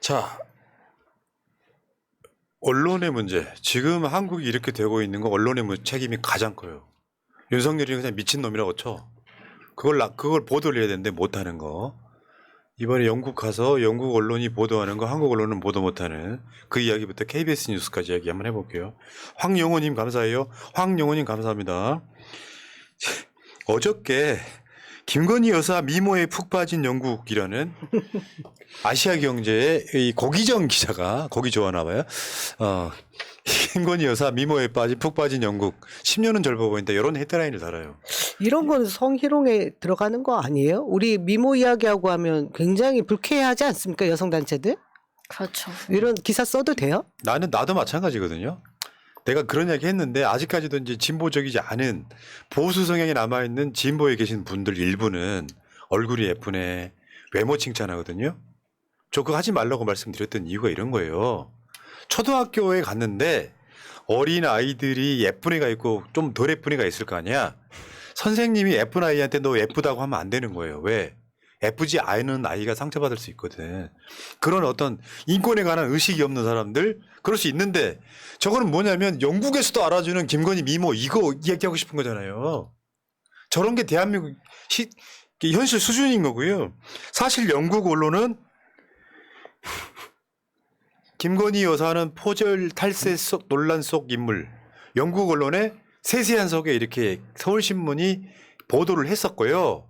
자, 언론의 문제. 지금 한국이 이렇게 되고 있는 거 언론의 책임이 가장 커요. 윤석열이 그냥 미친놈이라고 쳐. 그걸 보도를 해야 되는데 못하는 거. 이번에 영국 가서 영국 언론이 보도하는 거 한국 언론은 보도 못하는 그 이야기부터 KBS 뉴스까지 이야기 한번 해볼게요. 황영호님 감사해요. 황영호님 감사합니다. 어저께 김건희 여사 미모에 푹 빠진 영국이라는 아시아경제의 이 고기정 기자가 거기 좋아하나 봐요. 김건희 여사 미모에 푹 빠진 영국 10년은 젊어 보인다 이런 헤드라인을 달아요. 이런 건 성희롱에 들어가는 거 아니에요? 우리 미모 이야기하고 하면 굉장히 불쾌하지 않습니까? 여성단체들? 그렇죠. 이런 기사 써도 돼요? 나도 마찬가지거든요. 내가 그런 이야기 했는데 아직까지도 이제 진보적이지 않은 보수 성향이 남아있는 진보에 계신 분들 일부는 얼굴이 예쁘네, 외모 칭찬하거든요. 저 그거 하지 말라고 말씀드렸던 이유가 이런 거예요. 초등학교에 갔는데 어린 아이들이 예쁜 애가 있고 좀 덜 예쁜 애가 있을 거 아니야. 선생님이 예쁜 아이한테 너 예쁘다고 하면 안 되는 거예요. 왜? 예쁘지 않은 아이가 상처받을 수 있거든. 그런 어떤 인권에 관한 의식이 없는 사람들 그럴 수 있는데 저거는 뭐냐면 영국에서도 알아주는 김건희 미모 이거 이야기하고 싶은 거잖아요. 저런 게 대한민국 현실 수준인 거고요. 사실 영국 언론은 김건희 여사는 포절 탈세 속 논란 속 인물. 영국 언론의 세세한 속에 이렇게 서울신문이 보도를 했었고요.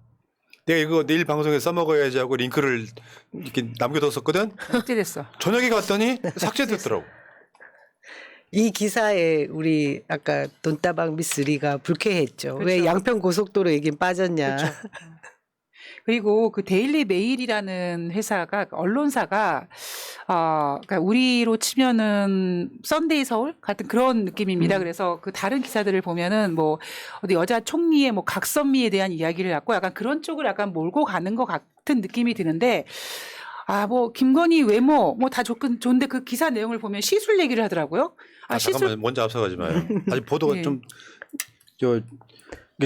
내가 이거 내일 방송에 써먹어야지 하고 링크를 이렇게 남겨뒀었거든. 삭제됐어. 저녁에 갔더니 삭제됐더라고. 이 기사에 우리 아까 돈다방 미스 리가 불쾌했죠. 그렇죠. 왜 양평 고속도로 얘긴 빠졌냐. 그렇죠. 그리고 그 데일리 메일이라는 회사가 언론사가 그러니까 우리로 치면은 썬데이 서울 같은 그런 느낌입니다. 그래서 그 다른 기사들을 보면은 뭐 어디 여자 총리의 뭐 각선미에 대한 이야기를 갖고 약간 그런 쪽을 약간 몰고 가는 것 같은 느낌이 드는데 뭐 김건희 외모 뭐 다 좋은데 그 기사 내용을 보면 시술 얘기를 하더라고요. 잠깐만 먼저 앞서가지 마요. 아직 보도가 네. 좀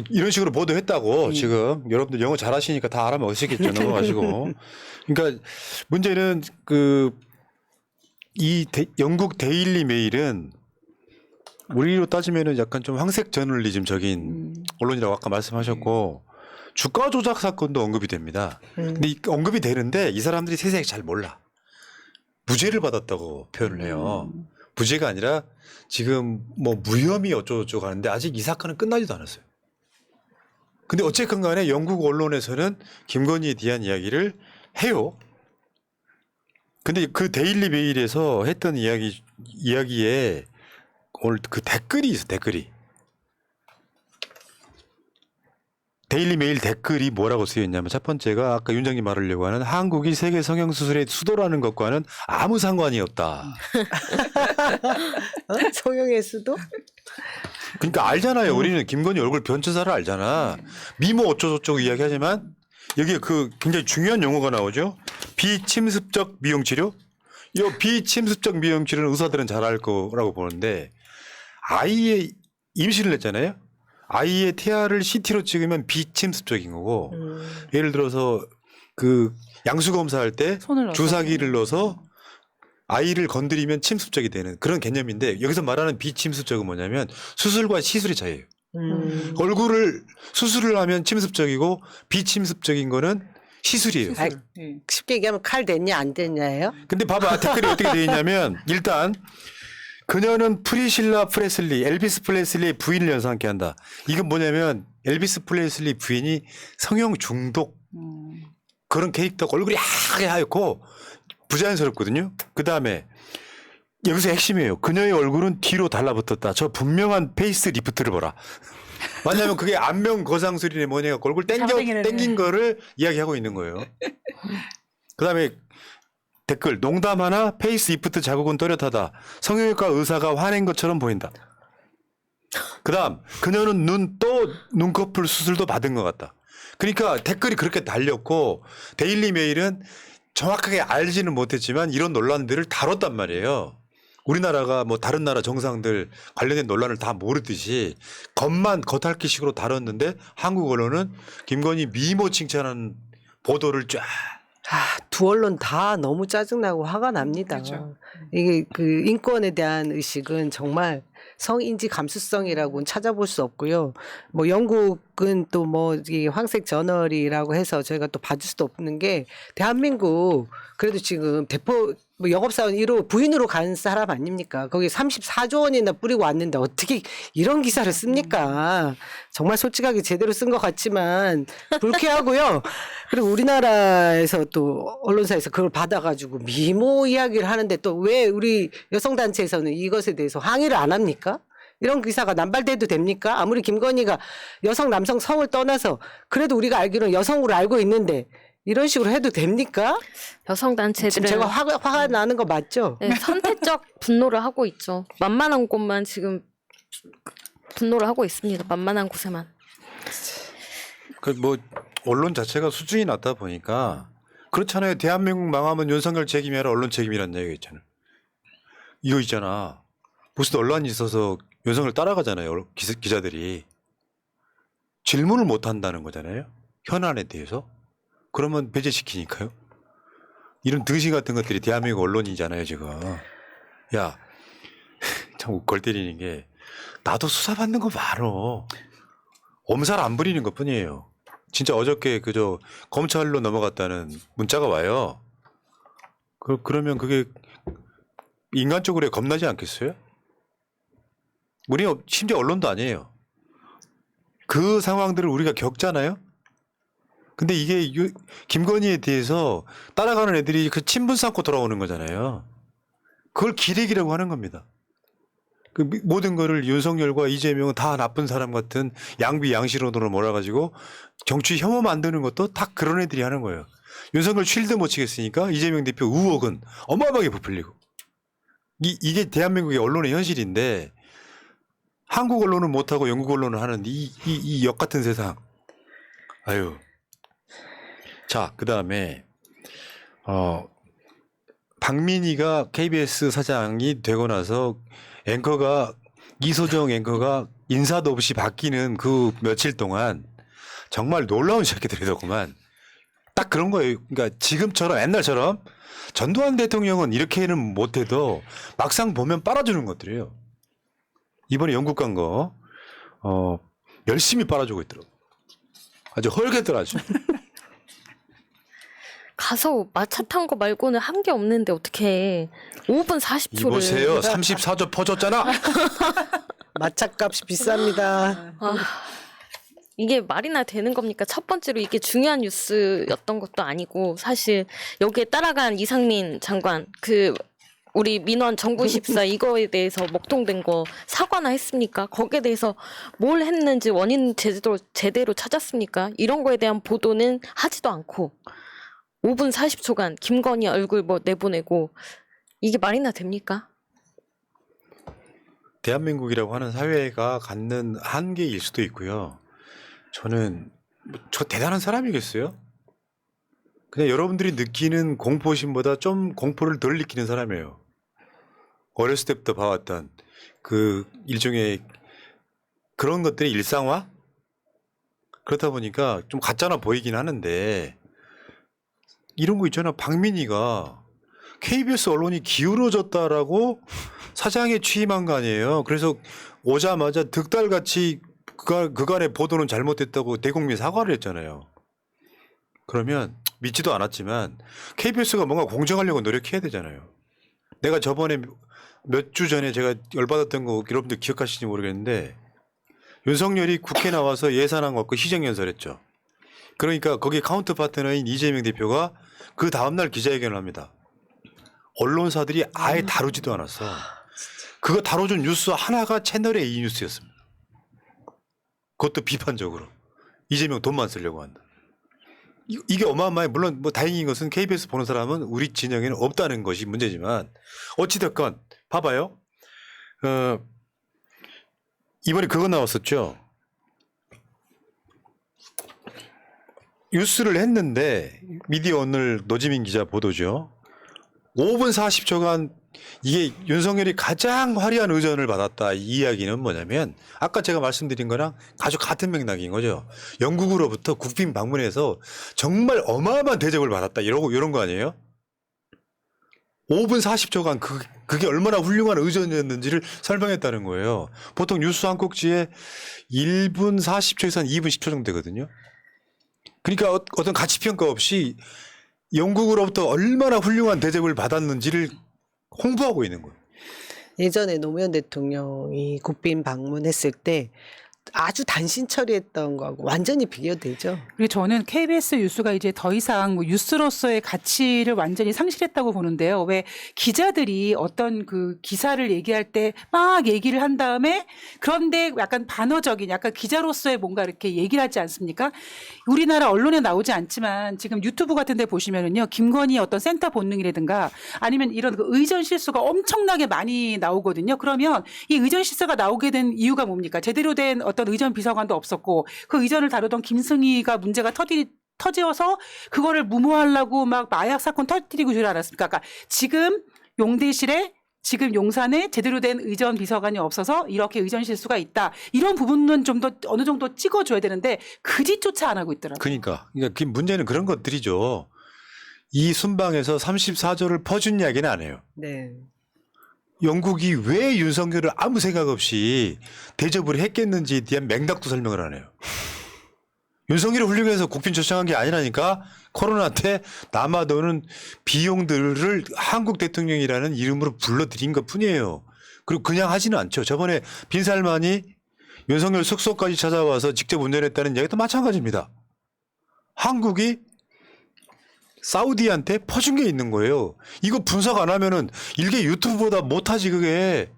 이런 식으로 보도했다고 지금 여러분들 영어 잘하시니까 다 알아먹으시겠죠. 넘어가시고. 그러니까 문제는 영국 데일리 메일은 우리로 따지면은 약간 좀 황색 저널리즘적인 언론이라고 아까 말씀하셨고 주가 조작 사건도 언급이 됩니다. 근데 언급이 되는데 이 사람들이 세세하게 잘 몰라. 무죄를 받았다고 표현을 해요. 무죄가 아니라 지금 뭐 무혐의 어쩌고저쩌고 하는데 아직 이 사건은 끝나지도 않았어요. 근데 어쨌건 간에 영국 언론에서는 김건희에 대한 이야기를 해요. 근데 그 데일리 메일에서 했던 이야기에 오늘 그 댓글이 있어, 댓글이. 데일리 메일 댓글이 뭐라고 쓰여있냐면 첫 번째가 아까 윤장님 말하려고 하는 한국이 세계 성형수술의 수도라는 것과는 아무 상관이 없다. 성형의 수도? 그러니까 알잖아요. 우리는 김건희 얼굴 변천사를 알잖아. 미모 어쩌고저쩌고 이야기하지만 여기에 그 굉장히 중요한 용어가 나오죠. 비침습적 미용치료. 이 비침습적 미용치료는 의사들은 잘 알 거라고 보는데 아이의 임신을 했잖아요. 아이의 태아를 CT로 찍으면 비침습적인 거고 예를 들어서 그 양수 검사할 때 주사기를 넣어서 아이를 건드리면 침습적이 되는 그런 개념인데 여기서 말하는 비침습적은 뭐냐면 수술과 시술의 차이예요. 얼굴을 수술을 하면 침습적이고 비침습적인 거는 시술이에요. 쉽게 얘기하면 칼 됐냐 안 됐냐예요? 근데 봐봐 댓글이 어떻게 되어 있냐면 일단 그녀는 프리실라 프레슬리 엘비스 프레슬리의 부인을 연상케 한다. 이건 뭐냐면 엘비스 프레슬리 부인이 성형 중독 그런 캐릭터 얼굴이 하얗고 부자연스럽거든요. 그 다음에 여기서 핵심이에요. 그녀의 얼굴은 뒤로 달라붙었다. 저 분명한 페이스 리프트를 보라. 왜냐하면 그게 안면 거상술이네 뭐냐 얼굴 땡긴 거를 이야기하고 있는 거예요. 그 다음에 댓글 농담 하나 페이스 리프트 자국은 또렷하다. 성형외과 의사가 화낸 것처럼 보인다. 그 다음 그녀는 눈꺼풀 수술도 받은 것 같다. 그러니까 댓글이 그렇게 달렸고 데일리 메일은 정확하게 알지는 못했지만 이런 논란들을 다뤘단 말이에요. 우리나라가 뭐 다른 나라 정상들 관련된 논란을 다 모르듯이 겉핥기식으로 다뤘는데 한국 언론은 김건희 미모 칭찬하는 보도를 쫙 두 언론 다 너무 짜증나고 화가 납니다. 그렇죠. 이게 그 인권에 대한 의식은 정말 성인지 감수성이라고는 찾아볼 수 없고요. 뭐 영국은 또 뭐 황색 저널이라고 해서 저희가 또 봐줄 수도 없는 게 대한민국 그래도 지금 대포 뭐 영업사원 1호 부인으로 간 사람 아닙니까? 거기 34조 원이나 뿌리고 왔는데 어떻게 이런 기사를 씁니까? 정말 솔직하게 제대로 쓴 것 같지만 불쾌하고요. 그리고 우리나라에서 또 언론사에서 그걸 받아가지고 미모 이야기를 하는데 또 왜 우리 여성단체에서는 이것에 대해서 항의를 안 합니까? 이런 기사가 남발돼도 됩니까? 아무리 김건희가 여성, 남성 성을 떠나서 그래도 우리가 알기로는 여성으로 알고 있는데 이런 식으로 해도 됩니까? 여성 지금 단체들은 제가 화가 나는 거 맞죠? 네, 선택적 분노를 하고 있죠. 만만한 곳만 지금 분노를 하고 있습니다. 만만한 곳에만. 그 뭐 언론 자체가 수준이 낮다 보니까 그렇잖아요. 대한민국 망하면 윤석열 책임이 아니라 언론 책임이라는 얘기가 있잖아요. 이거 있잖아. 무슨 언론이 있어서 윤석열 따라가잖아요. 기자들이. 질문을 못 한다는 거잖아요. 현안에 대해서. 그러면 배제시키니까요. 이런 등신 같은 것들이 대한민국 언론이잖아요, 지금. 야, 참 골 때리는 게 나도 수사받는 거 많어. 엄살 안 부리는 것 뿐이에요. 진짜 어저께 그저 검찰로 넘어갔다는 문자가 와요. 그러면 그게 인간적으로 겁나지 않겠어요? 우리는 심지어 언론도 아니에요. 그 상황들을 우리가 겪잖아요. 근데 이게 김건희에 대해서 따라가는 애들이 그 친분 쌓고 돌아오는 거잖아요. 그걸 기레기라고 하는 겁니다. 그 모든 거를 윤석열과 이재명은 다 나쁜 사람 같은 양비 양실론으로 몰아가지고 정치 혐오 만드는 것도 다 그런 애들이 하는 거예요. 윤석열 쉴드 못 치겠으니까 이재명 대표 의혹은 어마어마하게 부풀리고. 이게 대한민국의 언론의 현실인데 한국 언론은 못하고 영국 언론은 하는 이 역 같은 세상. 아유. 자, 그 다음에, 박민희가 KBS 사장이 되고 나서 이소정 앵커가 인사도 없이 바뀌는 그 며칠 동안 정말 놀라운 새끼들이더구만. 딱 그런 거예요. 그러니까 지금처럼 옛날처럼 전두환 대통령은 이렇게는 못해도 막상 보면 빨아주는 것들이에요. 이번에 영국 간 거, 열심히 빨아주고 있더라고. 아주 헐게들 아주. 가서 마차 탄 거 말고는 한 게 없는데 어떻게 5분 40초를 이보세요. 34조 퍼줬잖아. 마차값이 비쌉니다. 이게 말이나 되는 겁니까? 첫 번째로 이게 중요한 뉴스였던 것도 아니고 사실 여기에 따라간 이상민 장관 우리 민원 정부 14 이거에 대해서 먹통된 거 사과나 했습니까? 거기에 대해서 뭘 했는지 원인 제대로 찾았습니까? 이런 거에 대한 보도는 하지도 않고 5분 40초간 김건희 얼굴 내보내고 이게 말이나 됩니까? 대한민국이라고 하는 사회가 갖는 한계일 수도 있고요. 저 대단한 사람이겠어요? 그냥 여러분들이 느끼는 공포심보다 좀 공포를 덜 느끼는 사람이에요. 어렸을 때부터 봐왔던 그 일종의 그런 것들의 일상화? 그렇다 보니까 좀 가짜나 보이긴 하는데 이런 거 있잖아. 박민희가 KBS 언론이 기울어졌다라고 사장에 취임한 거 아니에요. 그래서 오자마자 득달같이 그간의 보도는 잘못됐다고 대국민 사과를 했잖아요. 그러면 믿지도 않았지만 KBS가 뭔가 공정하려고 노력해야 되잖아요. 내가 저번에 몇 주 전에 제가 열받았던 거 여러분들 기억하시는지 모르겠는데 윤석열이 국회 나와서 예산안 갖고 시정연설했죠. 그러니까 거기 카운터 파트너인 이재명 대표가 그 다음날 기자회견을 합니다. 언론사들이 아예 다루지도 않았어. 그거 다뤄준 뉴스 하나가 채널의 A 뉴스였습니다. 그것도 비판적으로. 이재명 돈만 쓰려고 한다. 이게 어마어마해. 물론 뭐 다행인 것은 KBS 보는 사람은 우리 진영에는 없다는 것이 문제지만 어찌됐건 봐봐요. 이번에 그거 나왔었죠. 뉴스를 했는데 미디어 오늘 노지민 기자 보도죠. 5분 40초간 이게 윤석열이 가장 화려한 의전을 받았다 이 이야기는 뭐냐면 아까 제가 말씀드린 거랑 아주 같은 맥락인 거죠. 영국으로부터 국빈 방문해서 정말 어마어마한 대접을 받았다 이런 거 아니에요? 5분 40초간 그게 얼마나 훌륭한 의전이었는지를 설명했다는 거예요. 보통 뉴스 한 꼭지에 1분 40초에서 한 2분 10초 정도 되거든요. 그러니까 어떤 가치평가 없이 영국으로부터 얼마나 훌륭한 대접을 받았는지를 홍보하고 있는 거예요. 예전에 노무현 대통령이 국빈 방문했을 때 아주 단신 처리했던 거하고 완전히 비교되죠. 그리고 저는 KBS 뉴스가 이제 더 이상 뭐 뉴스로서의 가치를 완전히 상실했다고 보는데요. 왜 기자들이 어떤 그 기사를 얘기할 때 막 얘기를 한 다음에 그런데 약간 반어적인 약간 기자로서의 뭔가 이렇게 얘기를 하지 않습니까? 우리나라 언론에 나오지 않지만 지금 유튜브 같은 데 보시면은요. 김건희 어떤 센터 본능이라든가 아니면 이런 그 의전 실수가 엄청나게 많이 나오거든요. 그러면 이 의전 실수가 나오게 된 이유가 뭡니까? 제대로 된 어떤 의전 비서관도 없었고 그 의전을 다루던 김승희가 문제가 터져서 그거를 무모하려고 막 마약 사건 터뜨리고 줄 알았습니까? 그러니까 지금 용대실에 지금 용산에 제대로 된 의전 비서관이 없어서 이렇게 의전 실수가 있다. 이런 부분은 좀 더 어느 정도 찍어줘야 되는데 그 짓조차 안 하고 있더라고요. 그러니까 그 문제는 그런 것들이죠. 이 순방에서 34조를 퍼준 이야기는 안 해요. 네. 영국이 왜 윤석열을 아무 생각 없이 대접을 했겠는지에 대한 맥락도 설명을 안 해요. 윤석열이 훌륭해서 국빈 초청한 게 아니라니까 코로나 때 남아도는 비용들을 한국 대통령이라는 이름으로 불러들인 것 뿐이에요. 그리고 그냥 하지는 않죠. 저번에 빈살만이 윤석열 숙소까지 찾아와서 직접 운전했다는 이야기도 마찬가지입니다. 한국이 사우디한테 퍼준 게 있는 거예요. 이거 분석 안 하면은 일개 유튜브보다 못하지 그게.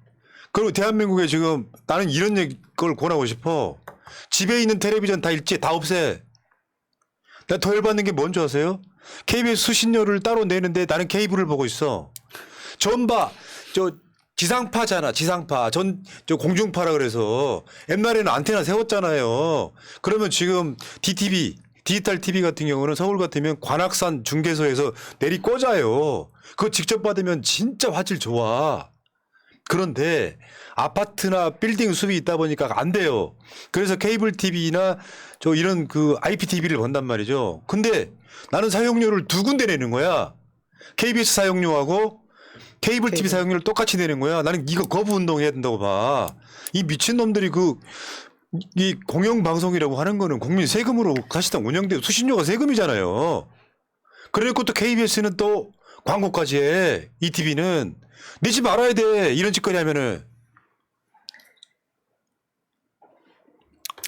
그리고 대한민국에 지금 나는 이런 걸 권하고 싶어. 집에 있는 텔레비전 다 일제 다 없애. 나 더 열받는 게 뭔지 아세요? KBS 수신료를 따로 내는데 나는 케이블을 보고 있어. 전봐 저 지상파잖아 지상파 저 공중파라 그래서 옛날에는 안테나 세웠잖아요. 그러면 지금 DTV 디지털 TV 같은 경우는 서울 같으면 관악산 중개소에서 내리 꽂아요. 그거 직접 받으면 진짜 화질 좋아. 그런데 아파트나 빌딩 숲이 있다 보니까 안 돼요. 그래서 케이블 TV나 저 이런 그 IPTV를 본단 말이죠. 근데 나는 사용료를 두 군데 내는 거야. KBS 사용료하고 케이블 TV 사용료를 똑같이 내는 거야. 나는 이거 거부 운동해야 된다고 봐. 이 미친놈들이 이 공영방송이라고 하는 거는 국민 세금으로 사실상 운영되고 수신료가 세금이잖아요. 그러니까 또 KBS는 또 광고까지 해. ETV는. 내지 말아야 돼. 이런 짓거리 하면은.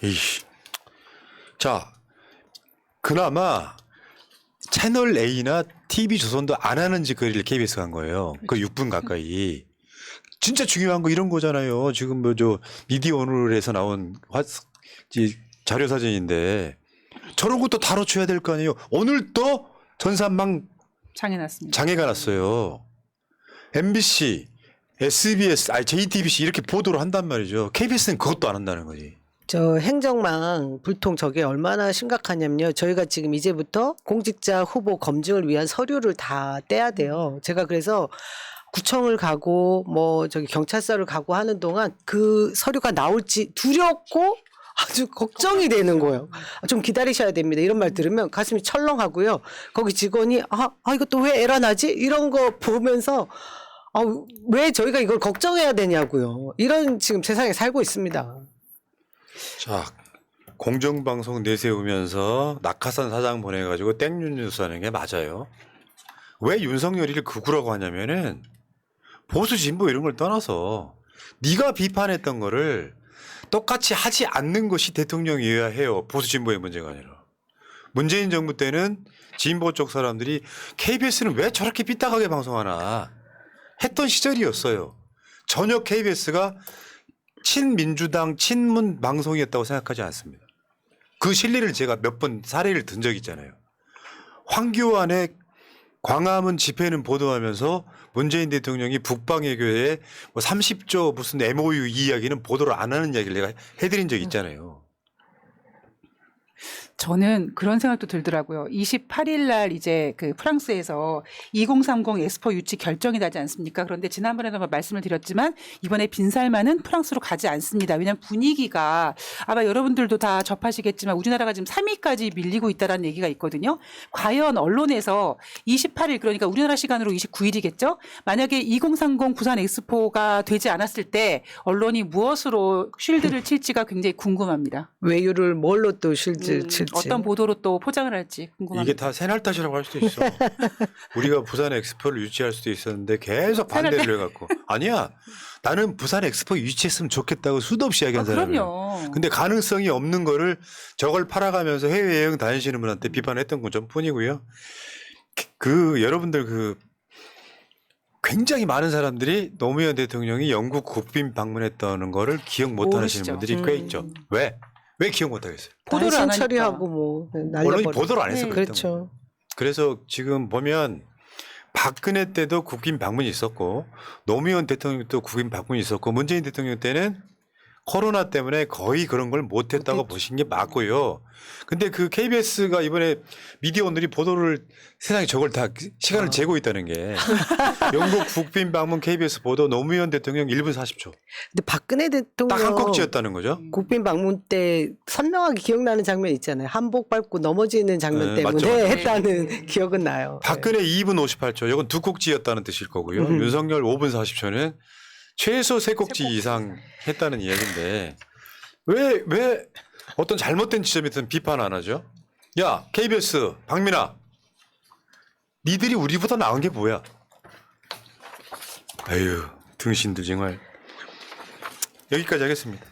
이씨. 자, 그나마 채널 A나 TV조선도 안 하는 짓거리를 KBS가 한 거예요. 그 6분 가까이. 진짜 중요한 거 이런 거잖아요. 지금 뭐 저 미디어 오늘에서 나온 자료 사진인데 저런 것도 다뤄줘야 될 거 아니에요. 오늘 또 전산망 장애가 났어요. MBC, SBS, JTBC 이렇게 보도를 한단 말이죠. KBS는 그것도 안 한다는 거지. 저 행정망 불통 저게 얼마나 심각하냐면요. 저희가 지금 이제부터 공직자 후보 검증을 위한 서류를 다 떼야 돼요. 제가 그래서 구청을 가고 뭐 저기 경찰서를 가고 하는 동안 그 서류가 나올지 두렵고 아주 걱정이 되는 거예요. 좀 기다리셔야 됩니다. 이런 말 들으면 가슴이 철렁하고요. 거기 직원이 이것도 왜 에러 나지? 이런 거 보면서 왜 저희가 이걸 걱정해야 되냐고요. 이런 지금 세상에 살고 있습니다. 자, 공정방송 내세우면서 낙하산 사장 보내가지고 땡뉴스 하는 게 맞아요. 왜 윤석열이를 극우라고 하냐면은 보수 진보 이런 걸 떠나서 네가 비판했던 거를 똑같이 하지 않는 것이 대통령이어야 해요. 보수 진보의 문제가 아니라. 문재인 정부 때는 진보 쪽 사람들이 KBS는 왜 저렇게 삐딱하게 방송하나 했던 시절이었어요. 전혀 KBS가 친민주당 친문 방송이었다고 생각하지 않습니다. 그 실리를 제가 몇 번 사례를 든 적이 있잖아요. 황교안의 광화문 집회는 보도하면서 문재인 대통령이 북방외교에 뭐 30조 무슨 MOU 이야기는 보도를 안 하는 이야기를 내가 해드린 적이 있잖아요. 저는 그런 생각도 들더라고요. 28일 날 이제 그 프랑스에서 2030 엑스포 유치 결정이 나지 않습니까? 그런데 지난번에도 말씀을 드렸지만 이번에 빈살만은 프랑스로 가지 않습니다. 왜냐하면 분위기가 아마 여러분들도 다 접하시겠지만 우리나라가 지금 3위까지 밀리고 있다는 얘기가 있거든요. 과연 언론에서 28일 그러니까 우리나라 시간으로 29일이겠죠? 만약에 2030 부산 엑스포가 되지 않았을 때 언론이 무엇으로 쉴드를 칠지가 굉장히 궁금합니다. 외유를 뭘로 또 실지 칠지. 어떤 보도로 또 포장을 할지 궁금합니다. 이게 다 새날 탓이라고 할 수도 있어. 우리가 부산 엑스포를 유치할 수도 있었는데 계속 반대를 해갖고 아니야. 나는 부산 엑스포 유치했으면 좋겠다고 수도 없이 이야기한 사람이에요. 그럼요. 근데 가능성이 없는 거를 저걸 팔아가면서 해외여행 다니시는 분한테 비판했던 건 전뿐이고요. 그 여러분들 그 굉장히 많은 사람들이 노무현 대통령이 영국 국빈 방문했다는 거를 기억 못 하시는 모르시죠. 분들이 꽤 있죠. 왜? 왜 기억 못 하겠어요? 보도를 안 단신 하니까. 처리하고 뭐 언론이 날려버리고. 보도를 안 해서 네. 그랬던 거예요. 그렇죠. 그래서 지금 보면 박근혜 때도 국빈 방문이 있었고 노무현 대통령 때도 국빈 방문이 있었고 문재인 대통령 때는 코로나 때문에 거의 그런 걸 못했다고 못했죠. 보신 게 맞고요. 근데 그 KBS가 이번에 미디어 오늘이 보도를 세상에 저걸 다 시간을 재고 있다는 게 영국 국빈 방문 KBS 보도 노무현 대통령 1분 40초 근데 박근혜 대통령 딱 한 꼭지였다는 거죠. 국빈 방문 때 선명하게 기억나는 장면 있잖아요. 한복 밟고 넘어지는 장면 네, 때문에 맞죠, 맞죠. 했다는 기억은 나요. 박근혜 2분 58초 이건 두 꼭지였다는 뜻일 거고요. 윤석열 5분 40초는 최소 세 꼭지 이상 했다는 이야기인데 왜 어떤 잘못된 지점에 대한 비판 안 하죠? 야 KBS 박민아 니들이 우리보다 나은 게 뭐야? 아유 등신들 정말 여기까지 하겠습니다.